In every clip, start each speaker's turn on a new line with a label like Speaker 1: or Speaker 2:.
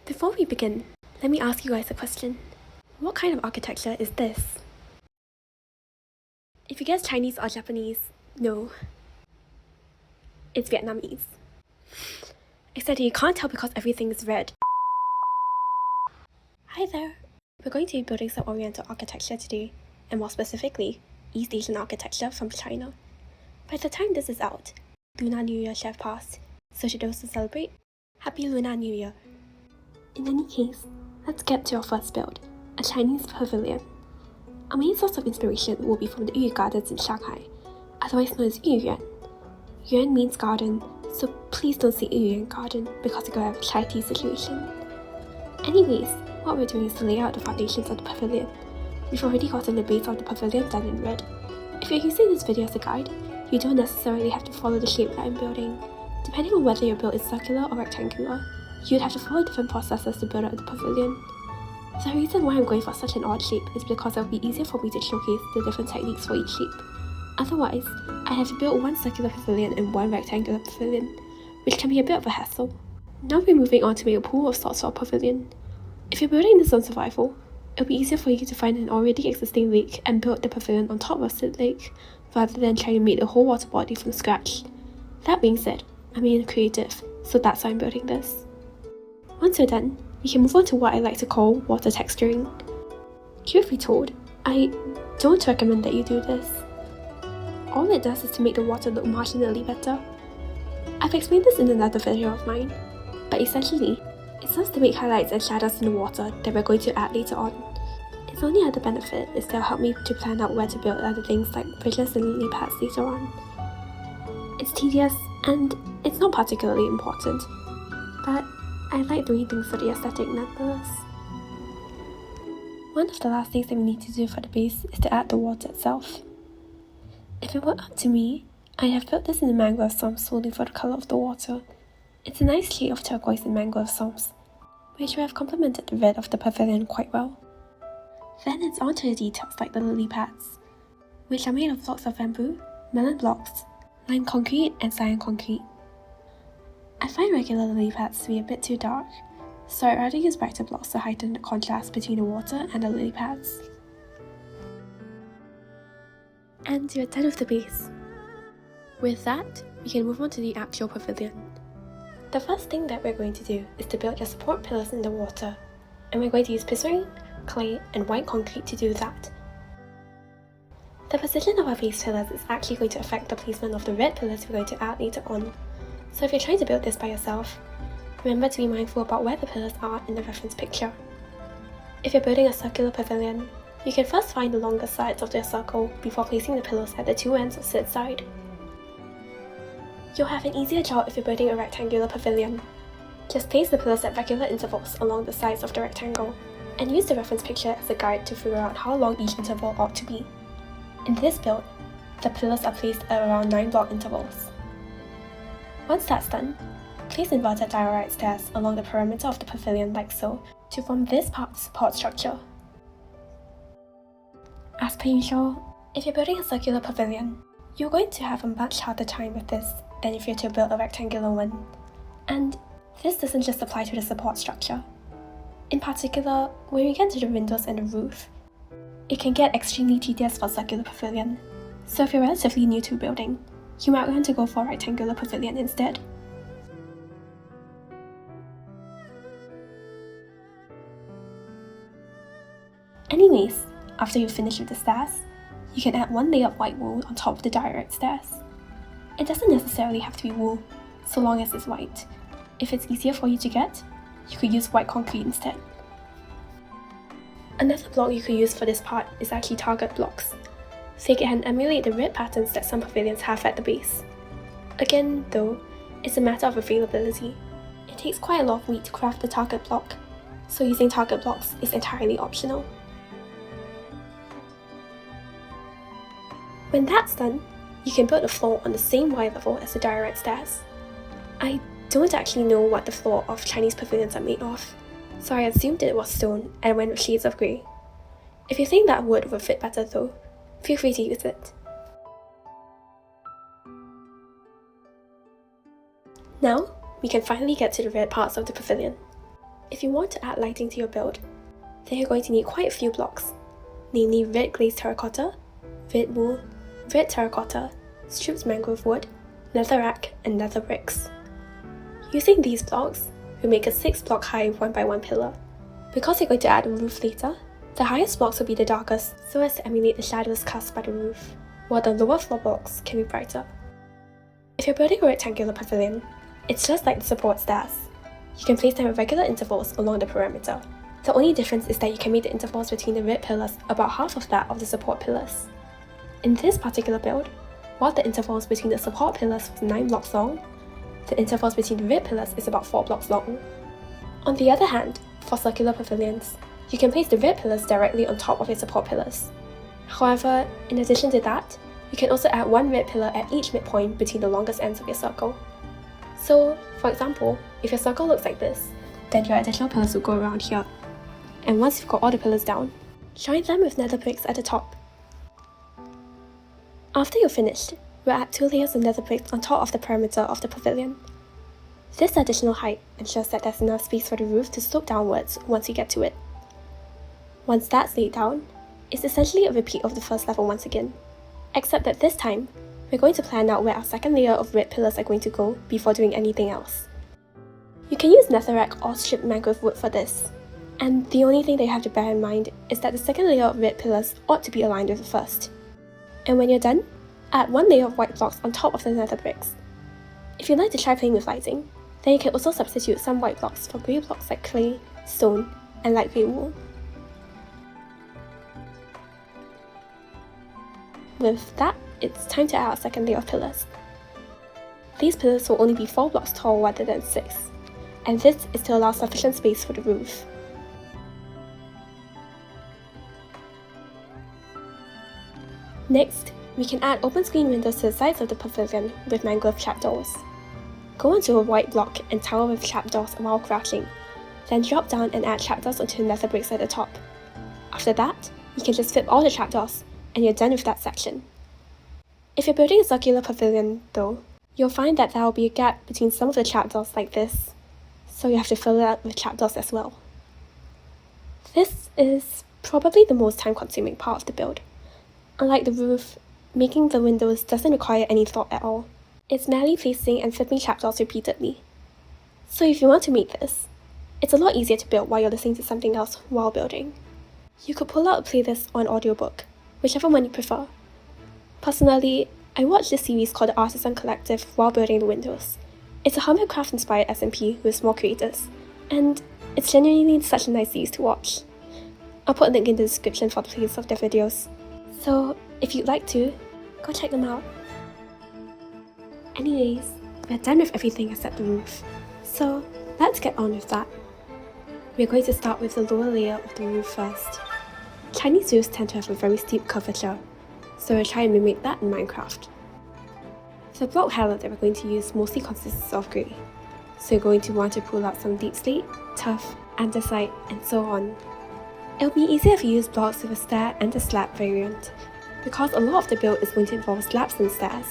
Speaker 1: Before we begin, let me ask you guys a question. What kind of architecture is this? If you guess Chinese or Japanese, no. It's Vietnamese. Except you can't tell because everything is red. Hi there! We're going to be building some Oriental architecture today, and more specifically, East Asian architecture from China. By the time this is out, Lunar New Year should have passed, so to those who celebrate, Happy Lunar New Year! In any case, let's get to our first build, a Chinese pavilion. Our main source of inspiration will be from the Yu Gardens in Shanghai, otherwise known as Yuan. Yuan means garden, so please don't say Yuan Garden because it could have a Chai tea situation. Anyways, what we're doing is to lay out the foundations of the pavilion. We've already gotten the base of the pavilion done in red. If you're using this video as a guide, you don't necessarily have to follow the shape that I'm building. Depending on whether your build is circular or rectangular, you'd have to follow different processes to build out the pavilion. The reason why I'm going for such an odd shape is because it will be easier for me to showcase the different techniques for each shape. Otherwise, I have to build one circular pavilion and one rectangular pavilion, which can be a bit of a hassle. Now we're moving on to make a pool of sorts for a pavilion. If you're building this on survival, it'll be easier for you to find an already existing lake and build the pavilion on top of said lake, rather than trying to make the whole water body from scratch. That being said, I'm being creative, so that's why I'm building this. Once we're done, we can move on to what I like to call water texturing. Truth be told, I don't recommend that you do this. All it does is to make the water look marginally better. I've explained this in another video of mine, but essentially, it serves to make highlights and shadows in the water that we're going to add later on. Its only other benefit is to help me to plan out where to build other things like bridges and lily pads later on. It's tedious and it's not particularly important, but I like doing things for the aesthetic nonetheless. One of the last things that we need to do for the base is to add the water itself. If it were up to me, I'd have built this in the mangrove swamp solely for the colour of the water. It's a nice shade of turquoise in mangrove swamps, which would have complemented the red of the pavilion quite well. Then it's on to the details like the lily pads, which are made of blocks of bamboo, melon blocks, lime concrete and cyan concrete. I find regular lily pads to be a bit too dark, so I'd rather use brighter blocks to heighten the contrast between the water and the lily pads. And you're done with the base. With that, we can move on to the actual pavilion. The first thing that we're going to do is to build the support pillars in the water, and we're going to use pisserine, clay and white concrete to do that. The position of our base pillars is actually going to affect the placement of the red pillars we're going to add later on, so if you're trying to build this by yourself, remember to be mindful about where the pillars are in the reference picture. If you're building a circular pavilion, you can first find the longer sides of your circle before placing the pillars at the two ends of said side. You'll have an easier job if you're building a rectangular pavilion. Just place the pillars at regular intervals along the sides of the rectangle, and use the reference picture as a guide to figure out how long each interval ought to be. In this build, the pillars are placed at around 9 block intervals. Once that's done, place inverted diorite stairs along the perimeter of the pavilion like so to form this part of the support structure. As per usual, if you're building a circular pavilion, you're going to have a much harder time with this than if you're to build a rectangular one. And this doesn't just apply to the support structure. In particular, when we get to the windows and the roof, it can get extremely tedious for a circular pavilion. So if you're relatively new to building, you might want to go for a rectangular pavilion instead. Anyways, after you finish with the stairs, you can add one layer of white wool on top of the diorite stairs. It doesn't necessarily have to be wool, so long as it's white. If it's easier for you to get, you could use white concrete instead. Another block you could use for this part is actually target blocks. They can emulate the red patterns that some pavilions have at the base. Again, though, it's a matter of availability. It takes quite a lot of weight to craft the target block, so using target blocks is entirely optional. When that's done, you can build the floor on the same Y level as the diorite stairs. I don't actually know what the floor of Chinese pavilions are made of, so I assumed it was stone and went with shades of grey. If you think that wood would fit better though, feel free to use it. Now, we can finally get to the red parts of the pavilion. If you want to add lighting to your build, then you're going to need quite a few blocks, namely red glazed terracotta, red wool, red terracotta, stripped mangrove wood, netherrack, and nether bricks. Using these blocks, we make a 6-block high 1x1 pillar. Because you're going to add a roof later, the highest blocks will be the darkest so as to emulate the shadows cast by the roof, while the lower floor blocks can be brighter. If you're building a rectangular pavilion, it's just like the support stairs. You can place them at regular intervals along the perimeter. The only difference is that you can make the intervals between the red pillars about half of that of the support pillars. In this particular build, while the intervals between the support pillars was 9 blocks long, the intervals between the red pillars is about 4 blocks long. On the other hand, for circular pavilions, you can place the red pillars directly on top of your support pillars. However, in addition to that, you can also add 1 red pillar at each midpoint between the longest ends of your circle. So, for example, if your circle looks like this, then your additional pillars will go around here. And once you've got all the pillars down, join them with nether bricks at the top. After you're finished, we'll add 2 layers of nether bricks on top of the perimeter of the pavilion. This additional height ensures that there's enough space for the roof to slope downwards once you get to it. Once that's laid down, it's essentially a repeat of the first level once again, except that this time, we're going to plan out where our second layer of red pillars are going to go before doing anything else. You can use netherrack or stripped mangrove wood for this, and the only thing that you have to bear in mind is that the second layer of red pillars ought to be aligned with the first. And when you're done, add 1 layer of white blocks on top of the nether bricks. If you'd like to try playing with lighting, then you can also substitute some white blocks for grey blocks like clay, stone, and light grey wool. With that, it's time to add our second layer of pillars. These pillars will only be 4 blocks tall rather than 6, and this is to allow sufficient space for the roof. Next, we can add open screen windows to the sides of the pavilion with mangrove trapdoors. Go onto a white block and tower with trapdoors while crouching, then drop down and add trapdoors onto the nether bricks at the top. After that, you can just flip all the trapdoors, and you're done with that section. If you're building a circular pavilion, though, you'll find that there will be a gap between some of the trapdoors like this, so you have to fill it out with trapdoors as well. This is probably the most time-consuming part of the build. Unlike the roof, making the windows doesn't require any thought at all. It's merely placing and flipping trapdoors repeatedly. So if you want to make this, it's a lot easier to build while you're listening to something else while building. You could pull out a playlist or an audiobook, whichever one you prefer. Personally, I watched this series called The Artisan Collective while building the windows. It's a Hermitcraft inspired SMP with small creators, and it's genuinely such a nice series to watch. I'll put a link in the description for the playlist of their videos. So, if you'd like to, go check them out. Anyways, we're done with everything except the roof, so let's get on with that. We're going to start with the lower layer of the roof first. Chinese roofs tend to have a very steep curvature, so we'll try and mimic that in Minecraft. The block palette that we're going to use mostly consists of grey, so you're going to want to pull out some deep slate, tuff, andesite, and so on. It'll be easier if you use blocks with a stair and a slab variant, because a lot of the build is going to involve slabs and stairs.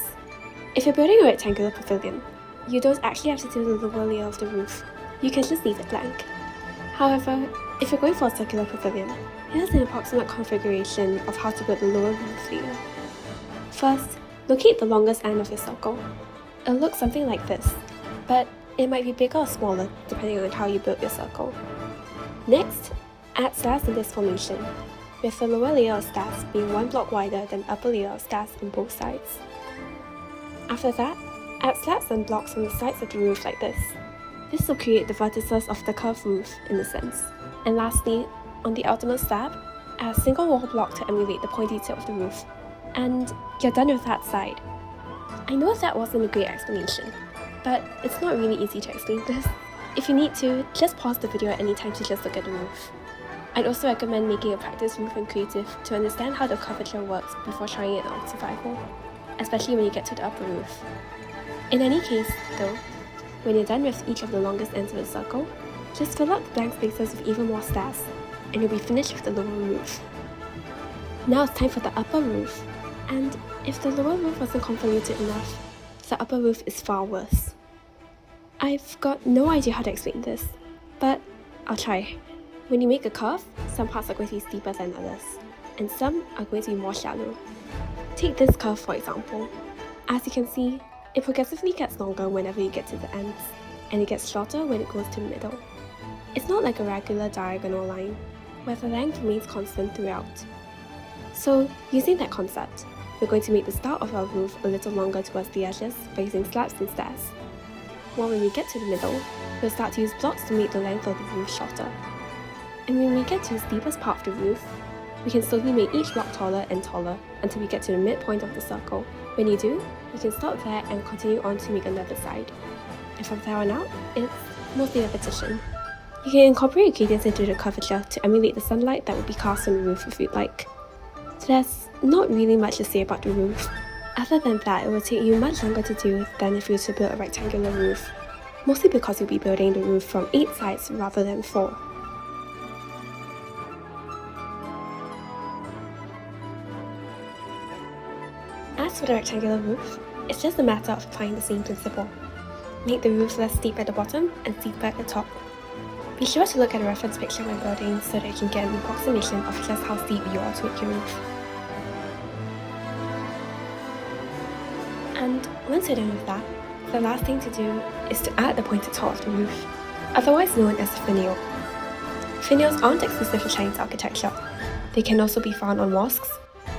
Speaker 1: If you're building a rectangular pavilion, you don't actually have to do the lower layer of the roof, you can just leave it blank. However, if you're going for a circular pavilion, here's an approximate configuration of how to build the lower roof layer. First, locate the longest end of your circle. It'll look something like this, but it might be bigger or smaller depending on how you build your circle. Next, add stairs in this formation, with the lower layer of stairs being 1 block wider than the upper layer of stairs on both sides. After that, add slabs and blocks on the sides of the roof like this. This will create the vertices of the curved roof in a sense. And lastly, on the ultimate slab, add a single wall block to emulate the pointy tip of the roof. And you're done with that side. I know that wasn't a great explanation, but it's not really easy to explain this. If you need to, just pause the video at any time to just look at the roof. I'd also recommend making a practice roof in Creative to understand how the curvature works before trying it on Survival, especially when you get to the upper roof. In any case, though, when you're done with each of the longest ends of the circle, just fill up the blank spaces with even more stairs, and you'll be finished with the lower roof. Now it's time for the upper roof, and if the lower roof wasn't convoluted enough, the upper roof is far worse. I've got no idea how to explain this, but I'll try. When you make a curve, some parts are going to be steeper than others, and some are going to be more shallow. Take this curve for example. As you can see, it progressively gets longer whenever you get to the ends, and it gets shorter when it goes to the middle. It's not like a regular diagonal line, where the length remains constant throughout. So, using that concept, we're going to make the start of our roof a little longer towards the edges by using slabs and stairs. While when we get to the middle, we'll start to use blocks to make the length of the roof shorter. And when we get to the steepest part of the roof, we can slowly make each block taller and taller until we get to the midpoint of the circle. When you do, you can stop there and continue on to make another side. And from there on out, it's mostly repetition. You can incorporate gradients into the curvature to emulate the sunlight that would be cast on the roof if you'd like. So there's not really much to say about the roof. Other than that, it will take you much longer to do than if you were to build a rectangular roof, mostly because you'll be building the roof from 8 sides rather than 4. As for the rectangular roof, it's just a matter of applying the same principle. Make the roof less steep at the bottom and steeper at the top. Be sure to look at a reference picture when building so that you can get an approximation of just how steep you are to make your roof. And once you're done with that, the last thing to do is to add the pointed top of the roof, otherwise known as a finial. Finials aren't exclusive to Chinese architecture. They can also be found on mosques,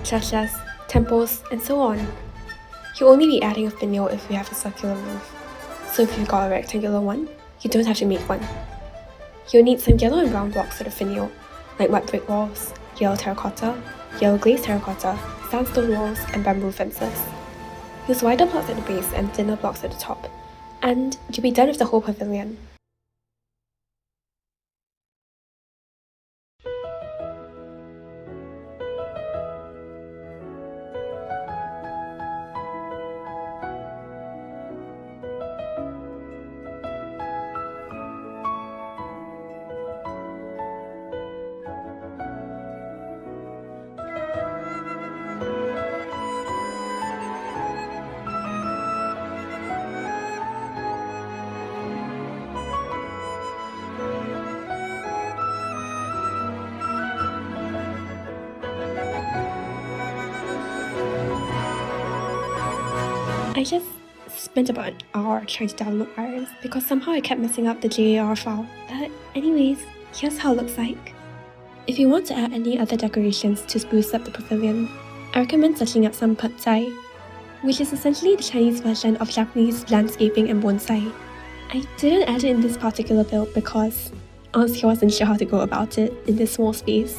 Speaker 1: churches, temples, and so on. You'll only be adding a finial if you have a circular roof. So if you've got a rectangular one, you don't have to make one. You'll need some yellow and brown blocks for the finial, like wet brick walls, yellow terracotta, yellow glazed terracotta, sandstone walls, and bamboo fences. Use wider blocks at the base and thinner blocks at the top, and you'll be done with the whole pavilion. I just spent about an hour trying to download Irons because somehow I kept messing up the JAR file. But anyways, here's how it looks like. If you want to add any other decorations to spruce up the pavilion, I recommend searching up some pad-thai, which is essentially the Chinese version of Japanese landscaping and bonsai. I didn't add it in this particular build because honestly I wasn't sure how to go about it in this small space,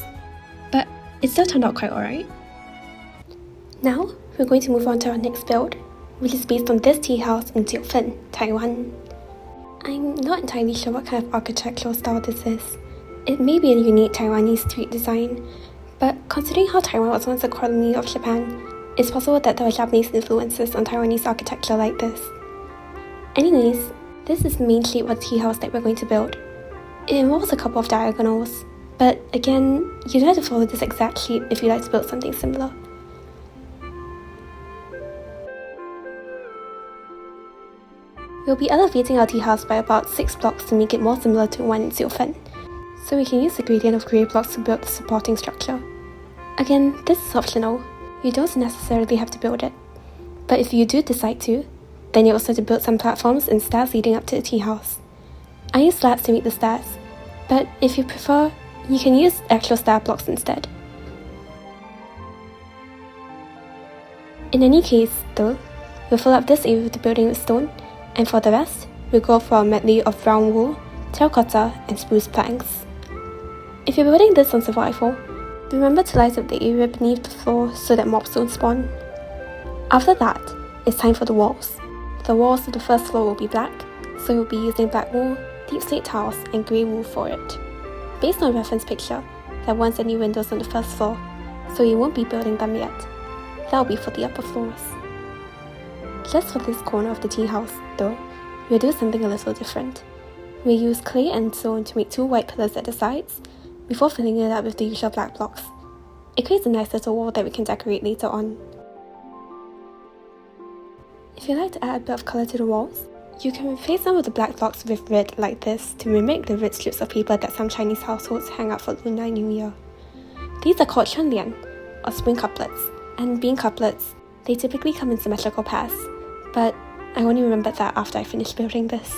Speaker 1: but it still turned out quite alright. Now, we're going to move on to our next build, which is based on this tea house in Jiufen, Taiwan. I'm not entirely sure what kind of architectural style this is. It may be a unique Taiwanese street design, but considering how Taiwan was once a colony of Japan, it's possible that there were Japanese influences on Taiwanese architecture like this. Anyways, this is the main shape of the tea house that we're going to build. It involves a couple of diagonals, but again, you don't have to follow this exact shape if you'd like to build something similar. We'll be elevating our tea house by about 6 blocks to make it more similar to one in Jiufen, so we can use the gradient of grey blocks to build the supporting structure. Again, this is optional, you don't necessarily have to build it, but if you do decide to, then you also have to build some platforms and stairs leading up to the tea house. I use slabs to make the stairs, but if you prefer, you can use actual stair blocks instead. In any case, though, we'll fill up this area of the building with stone, and for the rest, we'll go for a medley of brown wool, terracotta, and spruce planks. If you're building this on survival, remember to light up the area beneath the floor so that mobs don't spawn. After that, it's time for the walls. The walls of the first floor will be black, so we'll be using black wool, deep slate tiles, and grey wool for it. Based on a reference picture, there weren't any windows on the first floor, so you won't be building them yet. That'll be for the upper floors. Just for this corner of the tea house, though, we'll do something a little different. We'll use clay and stone to make 2 white pillars at the sides, before filling it up with the usual black blocks. It creates a nice little wall that we can decorate later on. If you'd like to add a bit of colour to the walls, You can replace some of the black blocks with red like this to mimic the red strips of paper that some Chinese households hang out for Lunar New Year. These are called chunlian, or spring couplets, and being couplets, they typically come in symmetrical pairs, but I only remembered that after I finished building this.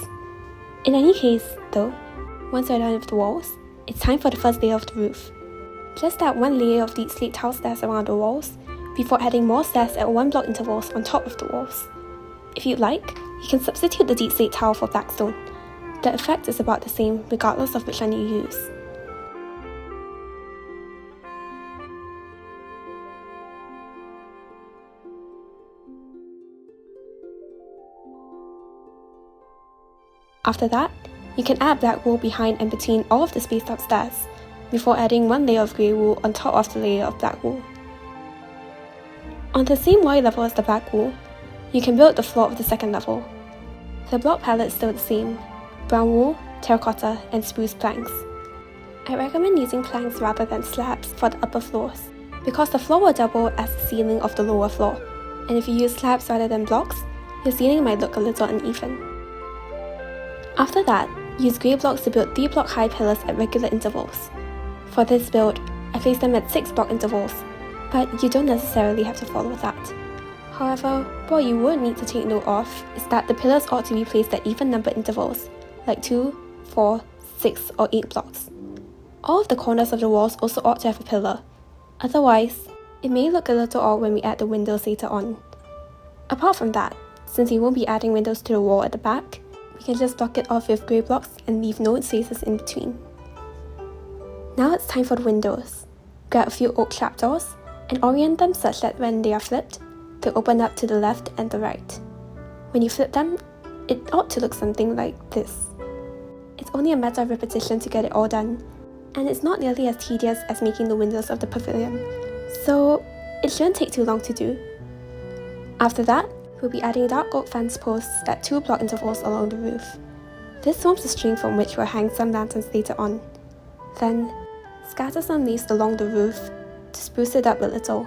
Speaker 1: In any case, though, once you're done with the walls, it's time for the first layer of the roof. Just add one layer of deep slate tile stairs around the walls, before adding more stairs at 1 block intervals on top of the walls. If you'd like, you can substitute the deep slate tile for black stone. The effect is about the same regardless of which one you use. After that, you can add black wool behind and between all of the spaced out stairs, before adding one layer of grey wool on top of the layer of black wool. On the same Y level as the black wool, you can build the floor of the second level. The block palette is still the same: brown wool, terracotta, and spruce planks. I recommend using planks rather than slabs for the upper floors, because the floor will double as the ceiling of the lower floor, and if you use slabs rather than blocks, your ceiling might look a little uneven. After that, use grey blocks to build 3 block high pillars at regular intervals. For this build, I placed them at 6 block intervals, but you don't necessarily have to follow that. However, what you would need to take note of is that the pillars ought to be placed at even number intervals, like 2, 4, 6, or 8 blocks. All of the corners of the walls also ought to have a pillar, otherwise, it may look a little odd when we add the windows later on. Apart from that, since we won't be adding windows to the wall at the back, we can just block it off with grey blocks and leave no spaces in between. Now it's time for the windows. Grab a few oak trapdoors and orient them such that when they are flipped, they open up to the left and the right. When you flip them, it ought to look something like this. It's only a matter of repetition to get it all done, and it's not nearly as tedious as making the windows of the pavilion, so it shouldn't take too long to do. After that, we'll be adding dark oak fence posts at 2 block intervals along the roof. This forms the string from which we'll hang some lanterns later on. Then, scatter some leaves along the roof to spruce it up a little.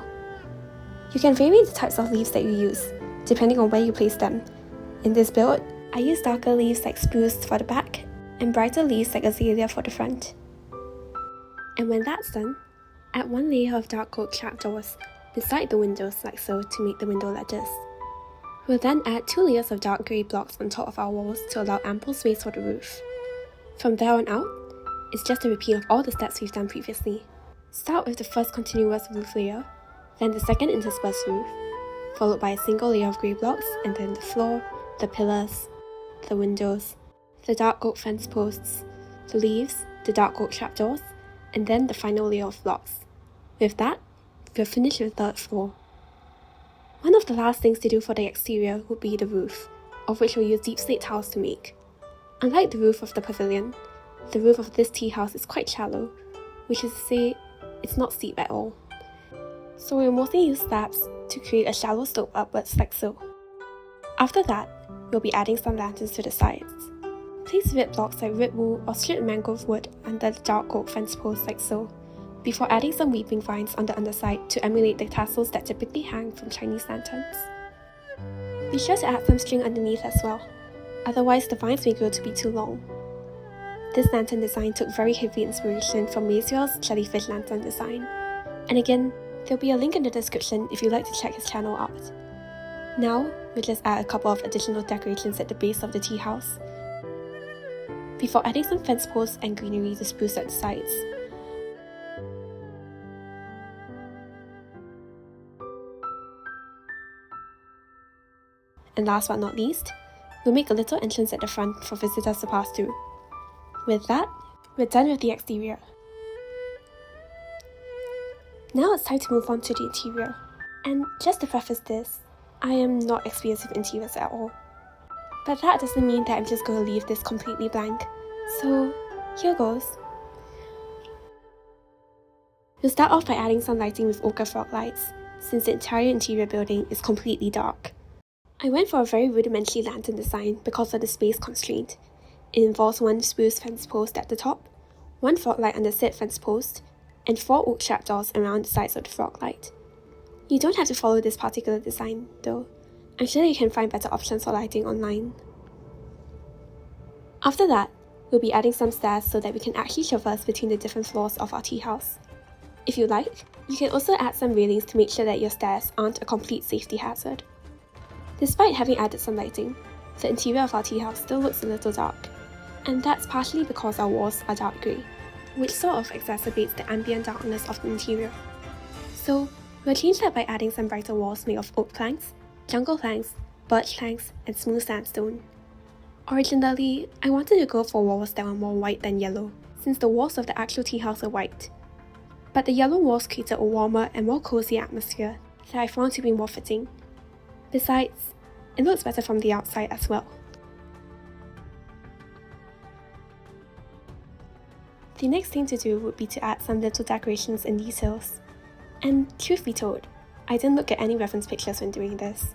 Speaker 1: You can vary the types of leaves that you use, depending on where you place them. In this build, I used darker leaves like spruce for the back, and brighter leaves like azalea for the front. And when that's done, add 1 layer of dark oak trapdoors beside the windows like so to make the window ledges. We'll then add 2 layers of dark grey blocks on top of our walls to allow ample space for the roof. From there on out, it's just a repeat of all the steps we've done previously. Start with the first continuous roof layer, then the second interspersed roof, followed by a single layer of grey blocks, and then the floor, the pillars, the windows, the dark oak fence posts, the leaves, the dark oak trapdoors, and then the final layer of blocks. With that, we're finished with the third floor. One of the last things to do for the exterior would be the roof, of which we'll use deep slate tiles to make. Unlike the roof of the pavilion, the roof of this tea house is quite shallow, which is to say, it's not steep at all. So we'll mostly use slabs to create a shallow slope upwards like so. After that, we'll be adding some lanterns to the sides. Place red blocks like red wool or stripped mangrove wood under the dark oak fence posts like so, before adding some weeping vines on the underside to emulate the tassels that typically hang from Chinese lanterns. Be sure to add some string underneath as well, otherwise the vines may grow to be too long. This lantern design took very heavy inspiration from Maziel's jellyfish lantern design, and again, there'll be a link in the description if you'd like to check his channel out. Now, we'll just add a couple of additional decorations at the base of the tea house, before adding some fence posts and greenery to spruce up the sides. And last but not least, we'll make a little entrance at the front for visitors to pass through. With that, we're done with the exterior. Now it's time to move on to the interior. And just to preface this, I am not experienced with interiors at all. But that doesn't mean that I'm just going to leave this completely blank. So, here goes. We'll start off by adding some lighting with ochre frog lights, since the entire interior building is completely dark. I went for a very rudimentary lantern design because of the space constraint. It involves 1 spruce fence post at the top, 1 frog light on the said fence post, and 4 oak trapdoors around the sides of the frog light. You don't have to follow this particular design, though. I'm sure you can find better options for lighting online. After that, we'll be adding some stairs so that we can actually traverse between the different floors of our tea house. If you like, you can also add some railings to make sure that your stairs aren't a complete safety hazard. Despite having added some lighting, the interior of our tea house still looks a little dark, and that's partially because our walls are dark grey, which sort of exacerbates the ambient darkness of the interior. So, we'll change that by adding some brighter walls made of oak planks, jungle planks, birch planks, and smooth sandstone. Originally, I wanted to go for walls that were more white than yellow, since the walls of the actual tea house are white. But the yellow walls created a warmer and more cozy atmosphere that I found to be more fitting. Besides, it looks better from the outside as well. The next thing to do would be to add some little decorations and details. And truth be told, I didn't look at any reference pictures when doing this.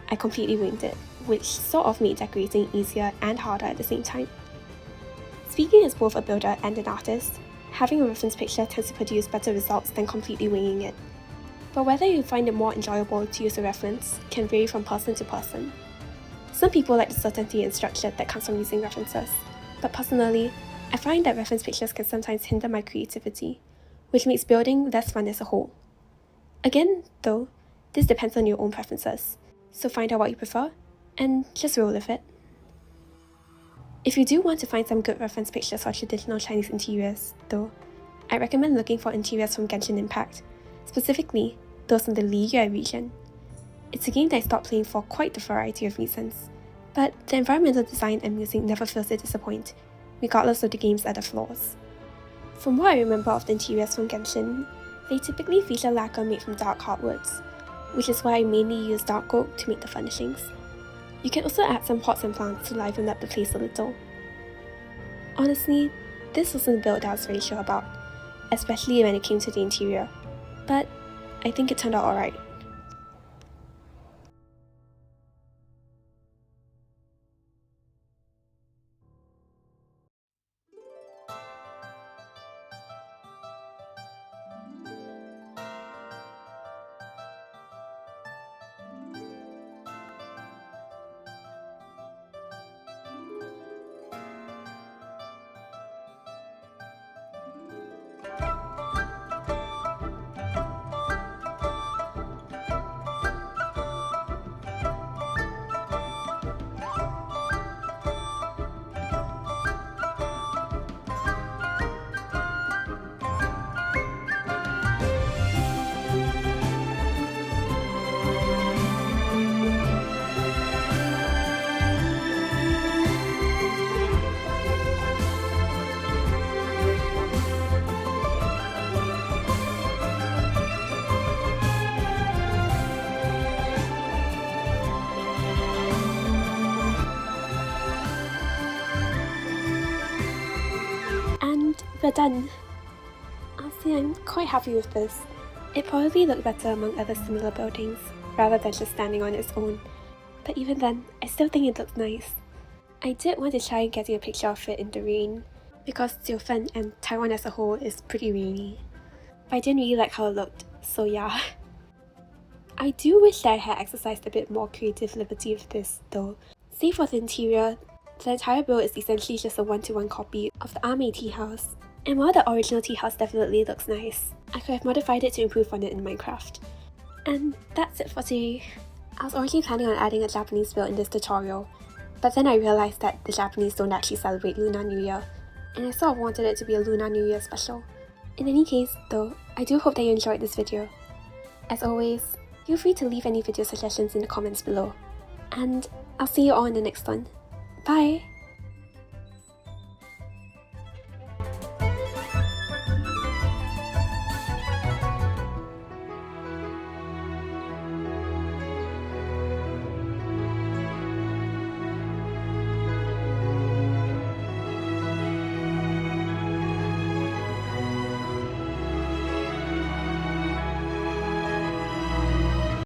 Speaker 1: I completely winged it, which sort of made decorating easier and harder at the same time. Speaking as both a builder and an artist, having a reference picture tends to produce better results than completely winging it. But whether you find it more enjoyable to use a reference can vary from person to person. Some people like the certainty and structure that comes from using references, but personally, I find that reference pictures can sometimes hinder my creativity, which makes building less fun as a whole. Again, though, this depends on your own preferences, so find out what you prefer, and just roll with it. If you do want to find some good reference pictures for traditional Chinese interiors, though, I recommend looking for interiors from Genshin Impact, specifically those in the Liyue region. It's a game that I stopped playing for quite a variety of reasons, but the environmental design and music never fails to disappoint, regardless of the game's other flaws. From what I remember of the interiors from Genshin, they typically feature lacquer made from dark hardwoods, which is why I mainly use dark oak to make the furnishings. You can also add some pots and plants to liven up the place a little. Honestly, this wasn't a build I was very sure about, especially when it came to the interior, but I think it turned out alright. We're done. Honestly, I'm quite happy with this. It probably looked better among other similar buildings, rather than just standing on its own. But even then, I still think it looks nice. I did want to try getting a picture of it in the rain, because Jiufen and Taiwan as a whole is pretty rainy. But I didn't really like how it looked, so yeah. I do wish that I had exercised a bit more creative liberty with this though. Save for the interior, the entire build is essentially just a one-to-one copy of the Ame tea house. And while the original tea house definitely looks nice, I could have modified it to improve on it in Minecraft. And that's it for today. I was originally planning on adding a Japanese build in this tutorial, but then I realised that the Japanese don't actually celebrate Lunar New Year, and I sort of wanted it to be a Lunar New Year special. In any case, though, I do hope that you enjoyed this video. As always, feel free to leave any video suggestions in the comments below, and I'll see you all in the next one. Bye!